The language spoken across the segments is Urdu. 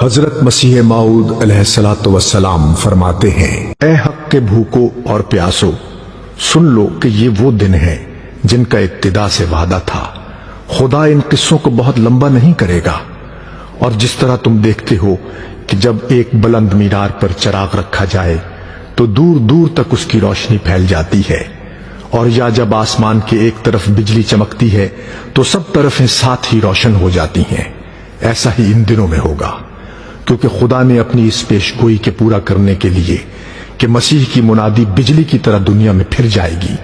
حضرت مسیح موعود علیہ الصلوۃ والسلام فرماتے ہیں، اے حق کے بھوکو اور پیاسو، سن لو کہ یہ وہ دن ہیں جن کا ابتدا سے وعدہ تھا۔ خدا ان قصوں کو بہت لمبا نہیں کرے گا، اور جس طرح تم دیکھتے ہو کہ جب ایک بلند مینار پر چراغ رکھا جائے تو دور دور تک اس کی روشنی پھیل جاتی ہے، اور یا جب آسمان کے ایک طرف بجلی چمکتی ہے تو سب طرفیں ساتھ ہی روشن ہو جاتی ہیں، ایسا ہی ان دنوں میں ہوگا، کیونکہ خدا نے اپنی اس پیش گوئی کے پورا کرنے کے لیے کہ مسیح کی منادی بجلی کی طرح دنیا میں پھر جائے گی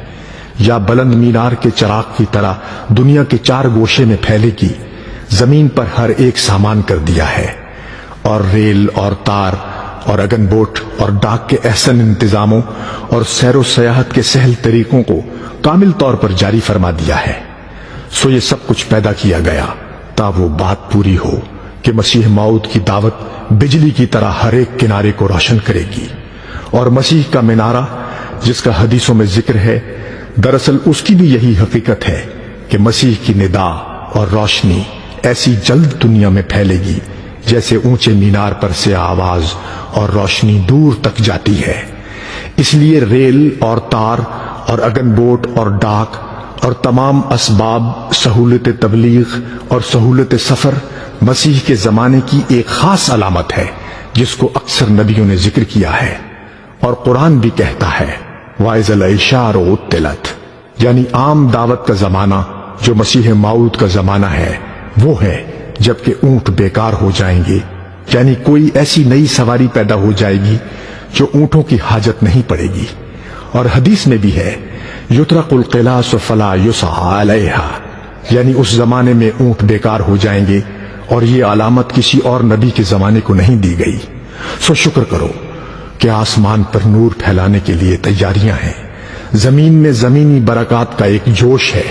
یا بلند مینار کے چراغ کی طرح دنیا کے چار گوشے میں پھیلے گی، زمین پر ہر ایک سامان کر دیا ہے، اور ریل اور تار اور اگن بوٹ اور ڈاک کے احسن انتظاموں اور سیر و سیاحت کے سہل طریقوں کو کامل طور پر جاری فرما دیا ہے۔ سو یہ سب کچھ پیدا کیا گیا تا وہ بات پوری ہو کہ مسیح موعود کی دعوت بجلی کی طرح ہر ایک کنارے کو روشن کرے گی، اور مسیح کا مینارہ جس کا حدیثوں میں ذکر ہے، دراصل اس کی بھی یہی حقیقت ہے کہ مسیح کی ندا اور روشنی ایسی جلد دنیا میں پھیلے گی جیسے اونچے مینار پر سے آواز اور روشنی دور تک جاتی ہے۔ اس لیے ریل اور تار اور اگن بوٹ اور ڈاک اور تمام اسباب، سہولت تبلیغ اور سہولت سفر مسیح کے زمانے کی ایک خاص علامت ہے جس کو اکثر نبیوں نے ذکر کیا ہے، اور قرآن بھی کہتا ہے وَإِذَا الْعِشَارُ عُطِّلَتْ، یعنی عام دعوت کا زمانہ جو مسیح موعود کا زمانہ ہے وہ ہے جبکہ اونٹ بیکار ہو جائیں گے، یعنی کوئی ایسی نئی سواری پیدا ہو جائے گی جو اونٹوں کی حاجت نہیں پڑے گی، اور حدیث میں بھی ہے یطرق القلاص فلا یسعى علیہا، یعنی اس زمانے میں اونٹ بیکار ہو جائیں گے، اور یہ علامت کسی اور نبی کے زمانے کو نہیں دی گئی۔ سو شکر کرو کہ آسمان پر نور پھیلانے کے لیے تیاریاں ہیں، زمین میں زمینی برکات کا ایک جوش ہے،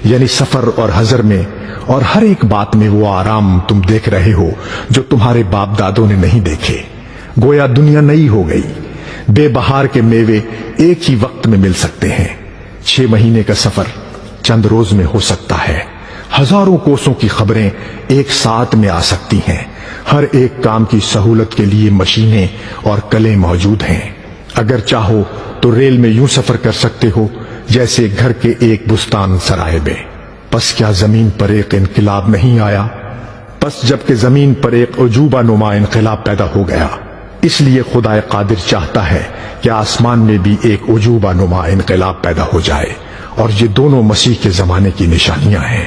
یعنی سفر اور حضر میں اور ہر ایک بات میں وہ آرام تم دیکھ رہے ہو جو تمہارے باپ دادوں نے نہیں دیکھے۔ گویا دنیا نئی ہو گئی، بے بہار کے میوے ایک ہی وقت میں مل سکتے ہیں، 6 مہینے کا سفر چند روز میں ہو سکتا ہے، ہزاروں کوسوں کی خبریں ایک ساتھ میں آ سکتی ہیں، ہر ایک کام کی سہولت کے لیے مشینیں اور کلیں موجود ہیں۔ اگر چاہو تو ریل میں یوں سفر کر سکتے ہو جیسے گھر کے ایک بستان سرائے میں۔ پس کیا زمین پر ایک انقلاب نہیں آیا؟ پس جبکہ زمین پر ایک عجوبہ نما انقلاب پیدا ہو گیا، اس لیے خدا قادر چاہتا ہے کہ آسمان میں بھی ایک عجوبہ نما انقلاب پیدا ہو جائے، اور یہ دونوں مسیح کے زمانے کی نشانیاں ہیں۔